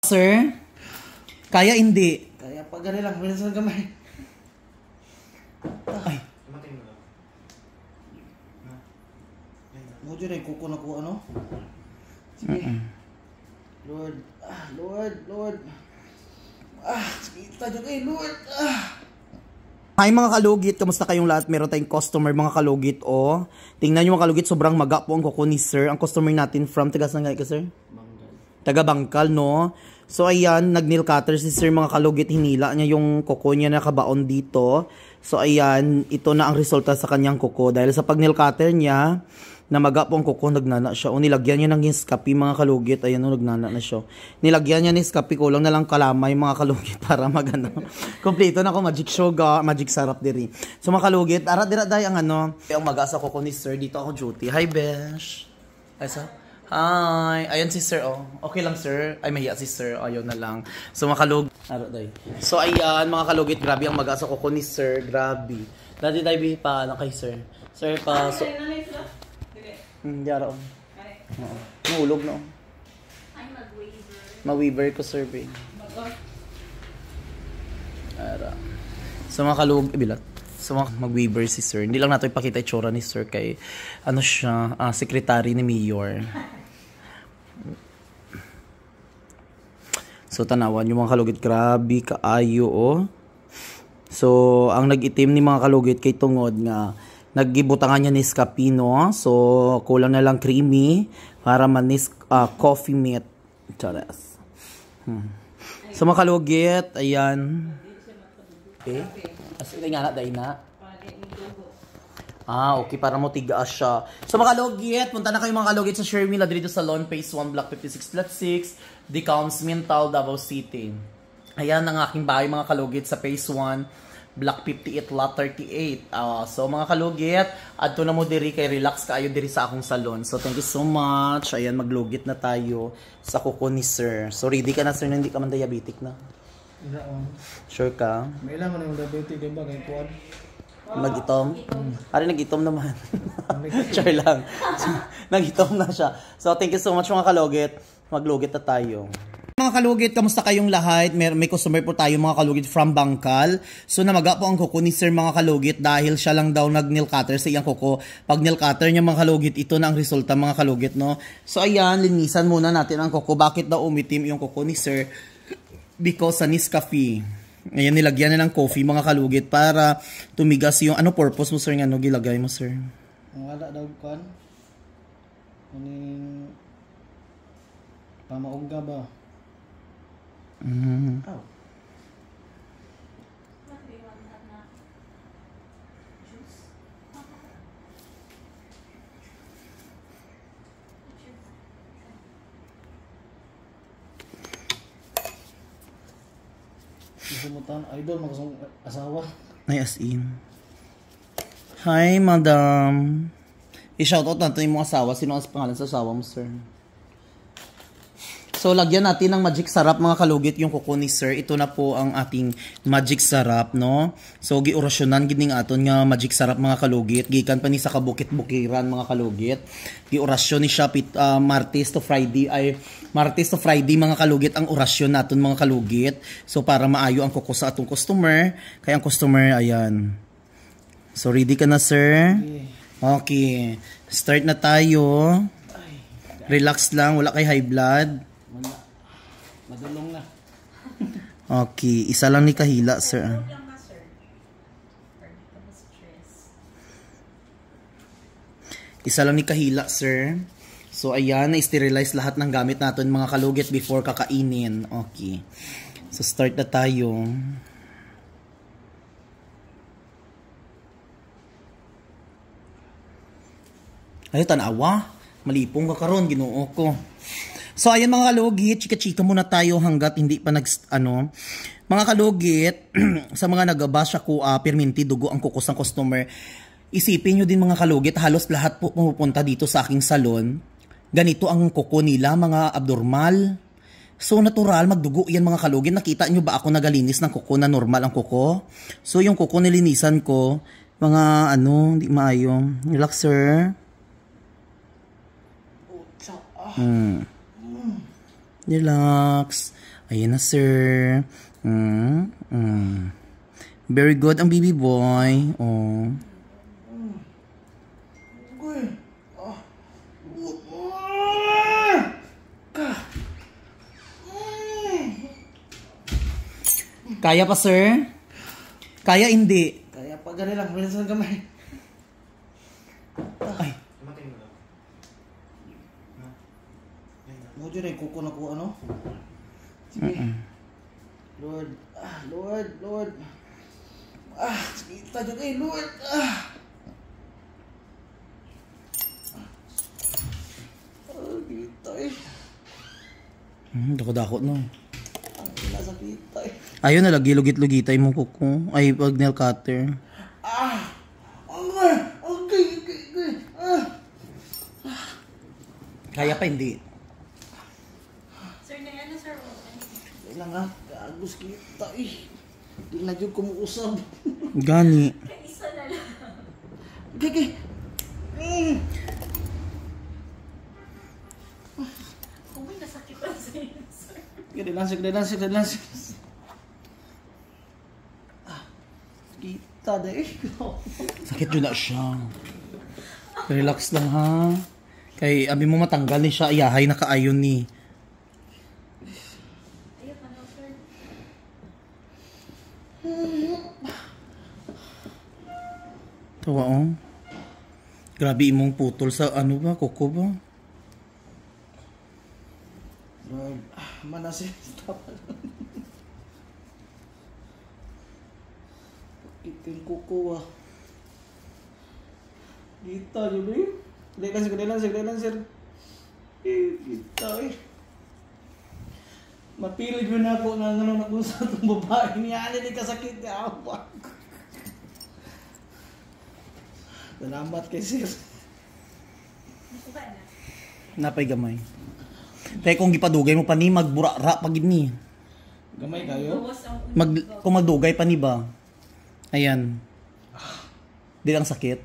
Sir? Kaya hindi? Kaya pag gani lang, minsan gamay. Ay. Mo dyan kuko na ko ano? Sige. Lord. Lord. Kita dyan Lord. Hi mga kalugit, kamusta kayong lahat? Meron tayong customer mga kalugit tingnan nyo mga kalugit, sobrang maga po ang kuko ni sir. Ang customer natin from taga saan ka sir? Bangkal. Taga Bangkal, no? So ayan, nag-nail cutter si sir mga kalugit, hinila niya yung kuko niya na nakabaon dito. So ayan, ito na ang resulta sa kanyang kuko. Dahil sa pag-nail cutter niya, na maga po ang kuko, nagnana siya. O nilagyan niya ng Nescafe mga kalugit. Ayan o, nagnana na siya. Nilagyan niya ng Nescafe, kulang na lang kalamay mga kalugit para magano. Kompleto na ako, magic sugar, magic sarap diri. So mga kalugit, arat dira day ang ano, ang maga sa kuko ni sir. Dito ako duty. Hi besh. Ay sa. Hi. Ayan si sir oh. Okay lang sir. Ay mahiya si sir. Ayaw na lang. So mga kalugit, arat day. So ayan mga kalugit, grabe ang maga sa kuko ni sir. Grabe. Dati day pa ano kay sir. Sir pa. So, hindi araw. Oo. Nahulog na. Ay, mag-weaver. Ma-weaver ko, survey. Ara. So, mga kalug... Bilat. So, mag-weaver si sir. Hindi lang natin ipakita itsura ni sir kay... Ano siya? Secretary ni Mayor. So, tanawan yung mga kalugit. Grabe, kaayo, oh. So, ang nag-itim ni mga kalugit kay tungod nga... Naggibutangan niya Nescafe, no? So, kulang na lang creamy para manis coffee meat. Charas. So, mga kalugit, ayan. Okay. As ito nga na, dahil na. Okay, para mo tigaas siya. So, mga kalugit, punta na kayo mga kalugit sa Shermila dito sa Salon, Phase 1, Block 56/6, Decounts, Mintal, Davao City. Ayan ang aking bahay mga kalugit sa Phase 1. Block 58, Lot 38. So mga kalugit, adto na mo diri kay relax kaayo diri sa akong salon. So thank you so much. Ayan, maglugit na tayo sa kuko ni sir. So ready ka na sir, na hindi ka man diabetic na? Sure ka? May ilang ano yung diabetic, diba? Kaya kuwan. Mag-itom? Ari nag-itom naman. Sure lang. Nag-itom na siya. So thank you so much mga kalugit. Maglugit na tayo. Mga kalugit, kamusta kayong lahat? May customer po tayo mga kalugit from Bangkal. So namaga po ang kuko ni sir mga kalugit dahil siya lang daw nag-nail cutter sa iyang kuko. Pag nail cutter niya mga kalugit, ito na ang resulta mga kalugit, no? So ayan, linisan muna natin ang kuko. Bakit daw umitim yung kuko ni sir? Because sa Nescafe. Ayan, nilagyan na ng coffee mga kalugit para tumigas yung ano purpose mo sir nga no gilagay mo sir? Ang wala daw kan. Kaning pamaugga ba? Oh. Sumutan idol makasong asawa. Ay as in. Hi madam. I-shoutout natin yung mga asawa. Sino ang pangalan sa asawa mo sir? So, lagyan natin ng magic sarap mga kalugit yung kuko ni sir. Ito na po ang ating magic sarap, no? So, giorasyonan gining aton nga magic sarap mga kalugit. Gikan pa ni sa kabukit-bukiran mga kalugit. Giorasyon ni siya Martes to Friday mga kalugit ang orasyon naton mga kalugit. So, para maayo ang kuko sa atong customer. Kaya ang customer, ayan. So, ready ka na sir? Okay. Start na tayo. Relax lang, wala kay high blood. Madulong na. Okay, isa lang ni kahila, sir. Isa lang ni kahila, sir. So, ayan, na-sterilize lahat ng gamit natin mga kalugit before kakainin. Okay. So, start na tayo. Ay, tanawa. Malipong ka karon, Ginoo ko. So, ayan mga kalugit, chika-chika muna tayo hanggat hindi pa mga kalugit, sa mga nag-bash ako, perminti, dugo ang kukos ng customer. Isipin nyo din mga kalugit, halos lahat po pumupunta dito sa aking salon. Ganito ang kuko nila, mga abnormal. So, natural, magdugo yan mga kalugit. Nakita nyo ba ako nagalinis ng kuko na normal ang kuko? So, yung kuko nilinisan ko, mga hindi maayo. Relaxer. Relax. Ayan na, sir. Very good ang baby boy. Oh. Kaya pa, sir? Kaya hindi. Kaya pa gani lang, minsan gamay. Ay. Mo dyan ay kuko na ko ano? Sige. Lord, Lord. Kita dyan eh, Lord. Kita eh. Dako-dako no. Ang nasa kita eh. Ayun na, lagi lugit-lugitay mo kuko. Ay, pag nail cutter. Okay. Kaya pa hindi. Sir, na ano, sir? Kailang ha, gagos kita eh. Di na dyan kumuusap. Gani. Kaisa na lang. Okay. Kung may nasakitan sa inyo, sir. Dilansik. Kita deh. Sakit yun na siya. Relax lang ha. Kay abi mo matanggal ni siya, ayahay na kaayon ni. Ayun, ano, sir? Tawa oh. Grabe imong putol sa ano ba, kuko ba? Lord, manasin. Iting kuko ah. Kita yun eh. Dilansik. Kita eh. Mapilig yun ako na nanonood sa itong babae niya. Ano di kasakit niya ako. Salamat kay sir. Nasuka na. Napay gamay. Kaya kung gipadugay mo pa ni magburara pagid ni. Gamay kayo? Bawas ang Kung magdugay pa ni ba? Ayan. Di lang sakit.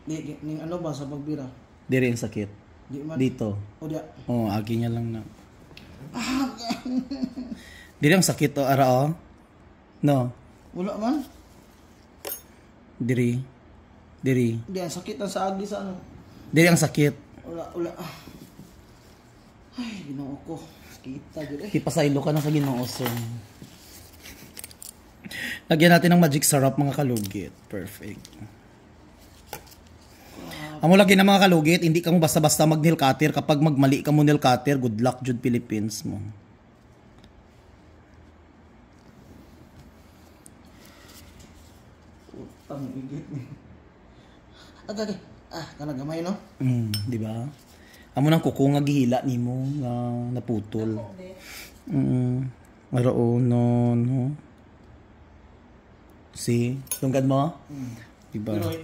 Di, ning ano ba sa pagbira? Di rin sakit. Di man. Dito. O diya. Oh, agi niya lang na. Di lang sakit o ara o. No. Wala man. Diri. Di, ang sakit ang sa agi sa ano. Diri ang sakit. Wala. Ay, ginoo ko. Kita dyan eh. Ipasaylo ka na sa Ginoo sir. Lagyan natin ng magic syrup mga kalugit. Perfect. Amo lagi na mga kalugit, hindi ka mo basta-basta mag-nail cutter. Kapag magmali ka mo nail cutter, good luck Jud Philippines mo. Putang igit ni. Okay. Kanang gamay no? Di ba? Amo nang kuko nga gihila nimo nga naputol. Araw no. See? Tunggad mo? Diba? Pero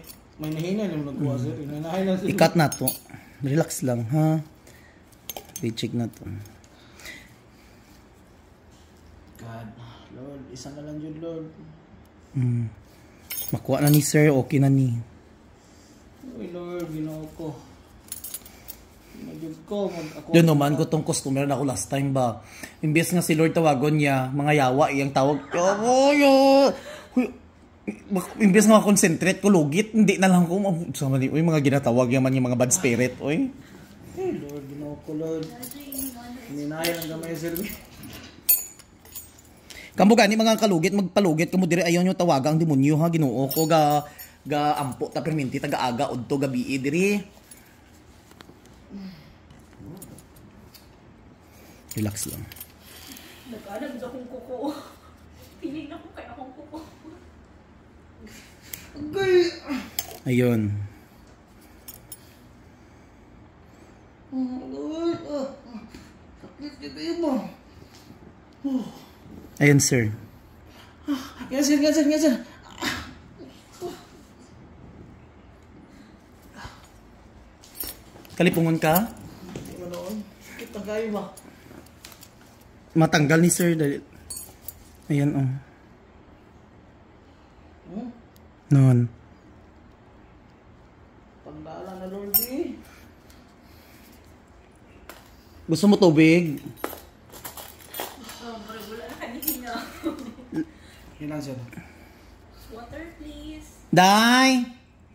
may nahinay yung nagkuha sir. Inahay lang sir. Ikat na to. Relax lang, ha? I-check na to. God, Lord, isa na lang yun, Lord. Makuha na ni sir, okay na ni. Uy, Lord, ginoo ko. Ginoo ko, ako. Doon naman ko tong customer na ako last time ba. Imbes nga si Lord tawagon niya, mga yawa, iyang tawag. Imbes nga concentrate ko, lugit, hindi na lang ko. Sama ni, uy, mga ginatawag yaman yung mga bad spirit, uy. Hey, Lord, ginoo ko, Lord. Hininahay lang gamay, sir. Kambo gani mga kalugit, magpalugit kamo dire ayaw nyo tawaga ang demonyo ha, Ginoo ko ga ampo ta perminti taga aga udto gabi diri. Relax lang. Nag-alam sa akong kuko. Piling na ko kaya akong kuko. Ayun. Lord, sakit kita mo. Ayun sir. Yan, sir. Kalipungon ka? Hindi mo noon. Kita kayo ba? Matanggal ni sir dali. Ayan oh. Noon. Pagdala na, Lord, eh. Gusto mo tubig? Mura wala na kanina. Ilan siya? Water please. Day!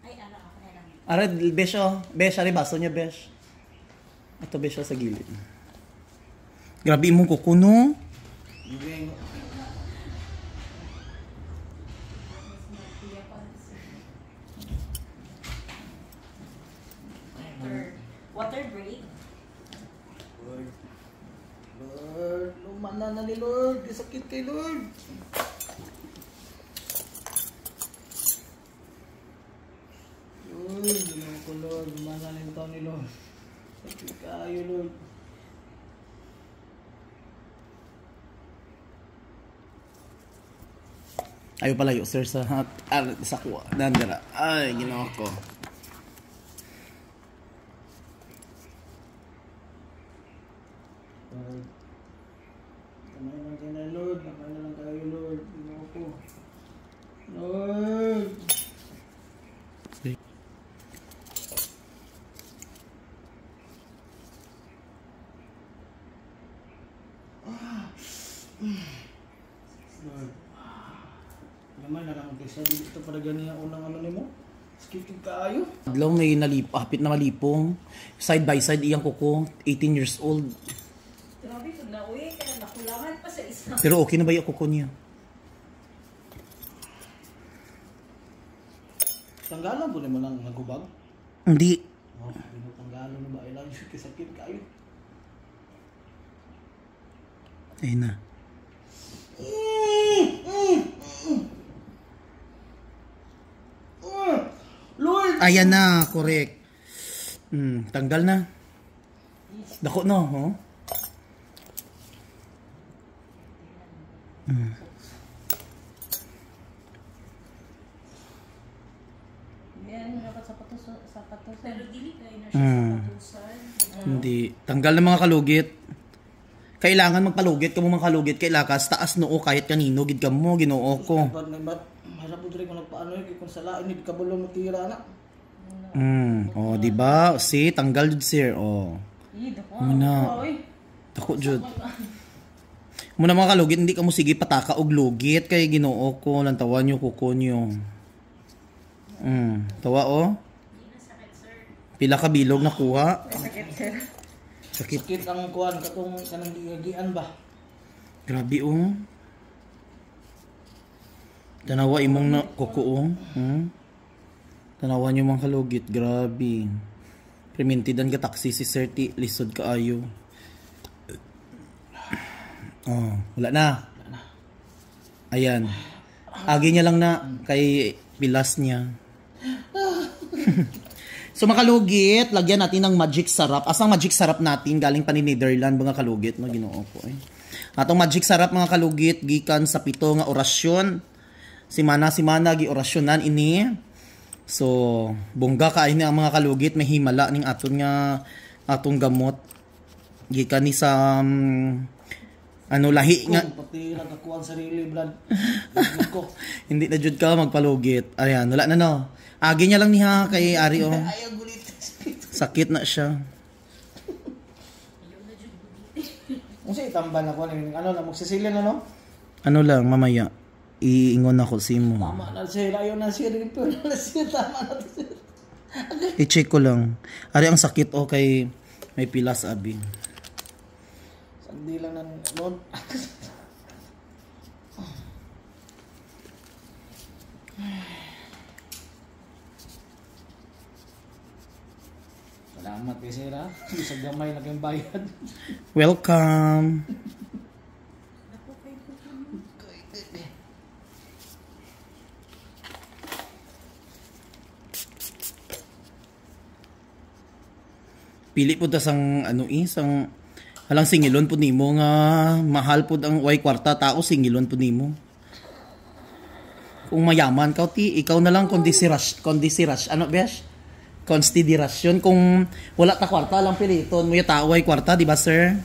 Ay, ano ako na lang. Are, besh oh. Besh, are baso niya, besh. Ito, besh oh, sa gilid. Grabe imong kuko, no? Hindi. Water break. Lord. Lord. Lumana na ni Lord. Sakit kay Lord. Lord. Ginawa ko Lord. Lumana na yung taon ni Lord. Sakit kayo Lord. Ayaw palayo, sir, sa kuha. Dandara. Ay, ginawa ko. Lord. Kamay lang kayo na Lord. Kamay na lang kayo Lord. Ginawa ko. Lord. Lord. Naman na lang kasi dito para ganyan ang unang ano nimo. Skip kayo. Adlaw may hapit na malipong. Side by side iyang kuko. 18 years old. Grabe, pag nauwi, kaya nakulangan pa sa isang. Pero okay na ba yung kuko niya? Tanggalan po naman lang nagubag. Hindi. Oh, tanggalan na ba? Ilang sakit kayo. Ayun na. Lord! Ayan na, correct. Tanggal na. Dako no, oh. Yan, dapat sapatos. Pero dili kayo na siya Mm. sapatusan. Hindi. Tanggal na mga kalugit. Kailangan magpalugit ka mo mga kalugit kay lakas taas noo kahit kanino gid ka mo Ginoo ko. Harap po diri kung nagpaano yun, kung sala, hindi ka bulong matira na. Oh, di ba? Si tanggal jud sir. Oh. Muna. Dako jud. Muna mga kalugit hindi ka mo sige pataka og lugit kay Ginoo ko lantawan niyo kuko niyo. Tawa oh. Pila ka bilog nakuha? Sakit, sir. Sakit. Sakit ang kuhan, katong kanang gigagian ba? Grabe oh. Tanawa imong na kuko oh. Tanawa niyo mga kalugit, grabe. Premintidan ka taxi si Sir T, lisod ka ayo. Oh, wala na. Ayan. Agi niya lang na kay pilas niya. So mga kalugit, lagyan natin ng magic sarap. Asang magic sarap natin galing pa ni Netherlands mga kalugit, no Ginoo ko eh. Atong magic sarap mga kalugit gikan sa 7 nga orasyon. Simana gi orasyonan ini. So bongga kaay ni ang mga kalugit may himala ning aton nga atong gamot. Gikan ni sa ano lahi nga pati nakakuha ang sarili blood ko. hindi na jud ka magpalugit. Ayan, wala na no. Agi niya lang niya kay Ari oh. Ayaw gulit. Sakit na siya. Kung siya itambal ako, ano na, magsisilya na no? Ano lang mamaya iingon ako si mo. Tama na siya, ayaw na siya, pero na siya, tama na siya. I-check ko lang. Ari ang sakit oh kay may pilas abi. Sandi lang ng Lord. Salamat kay Sir ha. Sa gamay na kayong bayad. Welcome. Pili po ta sang ano sang halang singilon po nimo nga mahal po ang way kwarta tao singilon po nimo. Kung mayaman ka ti ikaw na lang kondisiras ano besh? Konsiderasyon kung wala ta kwarta lang piliton mo yung tao ay kwarta di ba sir?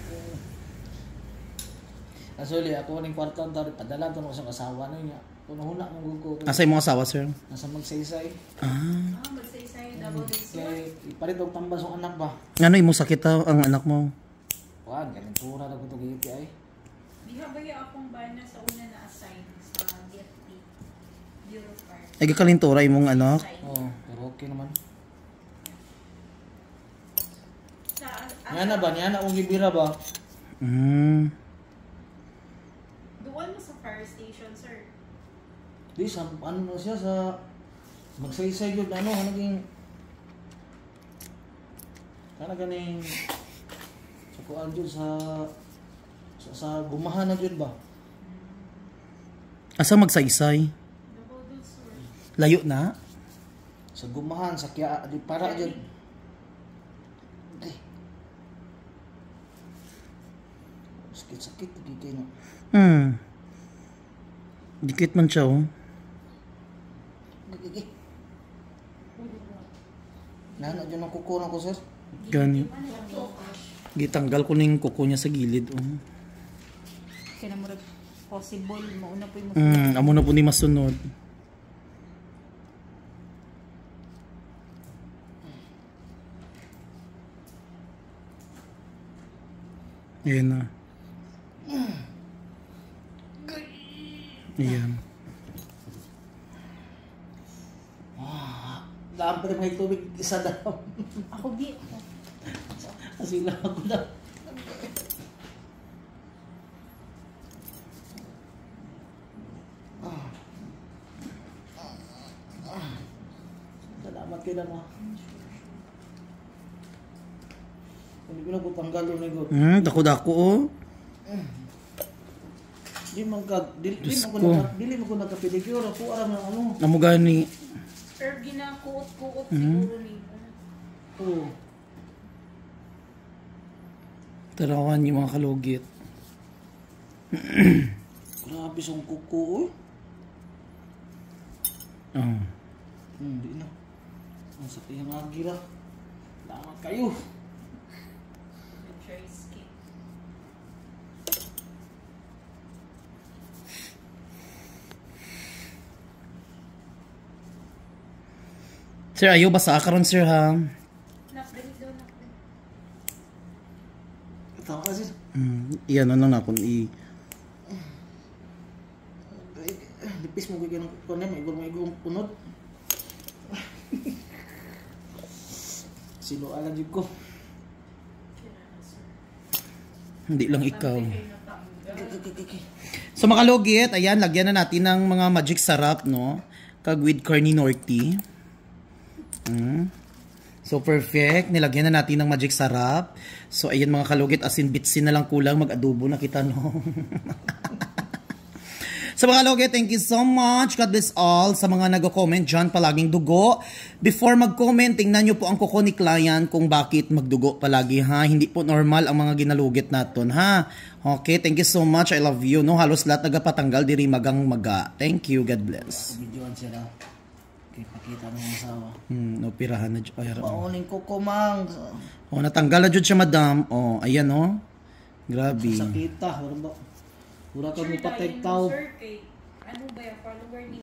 Actually ako ning kwarta ta padala to sa asawa na niya. Kuno huna mong gugo. Asa imong asawa sir? Nasa magsaysay. Magsaysay, double resort. Kay ipalit og tambas ang anak ba? Ano imong sakit ang anak mo? Kuan kaning tura ra ko to giti ay. Di ba ba Nabaya akong bana sa una na assign sa DFP. Bureau of Fire. Ay, kalintura imong ano? Oh, pero okay naman. Sa, Niya na ba? Niya na akong gibira ba? Doon mo sa fire station, sir. Di, sa, ano na siya sa... Magsaysay yun, ano, naging... Kana ganing... Sa kuan yun, sa gumahan na yun ba? Asa magsaysay? Doon, sir. Layo na? Sa gumahan, sa kya... Di, para yun. Ay. Sakit-sakit, hindi no. Dikit man siya, oh. Gigi. Nana, dyan ang kukunan ko, sir. Gani. Gitanggal ko na yung kuko niya sa gilid, oh. Kaya na possible, mauna po yung Amo na po ni masunod. Ayan na. Ayan. Daan pa rin may tubig, isa daw. Ako, di. Kasi lang ako na. Salamat kayo na mo. Hindi ko na po panggalo na ito. Dako-dako, oh. Di man ka, Diyos ko. dili mo ko nagka-pedicure. Ako aram ng ano. Amo gani. Pero ginakuot-kuot siguro ni. Oo. Tarawan yung mga kalugit. Grabe siyang kuko, oy. Hindi na. Ang sakit yung agira. Salamat kayo. Dry skin. Sir, ayaw basa karon sir, ha? Nakdamit daw, nakdamit. Tawa kasi. Iyan, ano na kung Lipis mo gagawin ng kuko niya. Maigong punod. Sino alam yun ko. Hindi lang ikaw. Ay, natanggal. So mga kalugit, ayan, lagyan na natin ng mga magic sarap, no? Kag with Carni Norte. So perfect, nilagyan na natin ng magic sarap. So ayan mga kalugit, asin bitsin na lang kulang, mag-adobo na kita, no? So mga kalugit, thank you so much. God bless all sa mga nag-comment dyan, palaging dugo. Before mag-comment, tingnan nyo po ang kuko ni client kung bakit magdugo palagi, ha? Hindi po normal ang mga ginalugit natin, ha? Okay, thank you so much. I love you, no? Halos lahat nagapatanggal, diri magang maga. Thank you, God bless. Videoan siya daw. Okay, pakita ng asawa. Operahan na dyan. Pauning kuko, mang. Oh, natanggal na dyan siya, madam. Oh, ayan, oh. Grabe. Sakita. Wala ka mo patay Sir, tao. sir, kay ano ba yung follower ni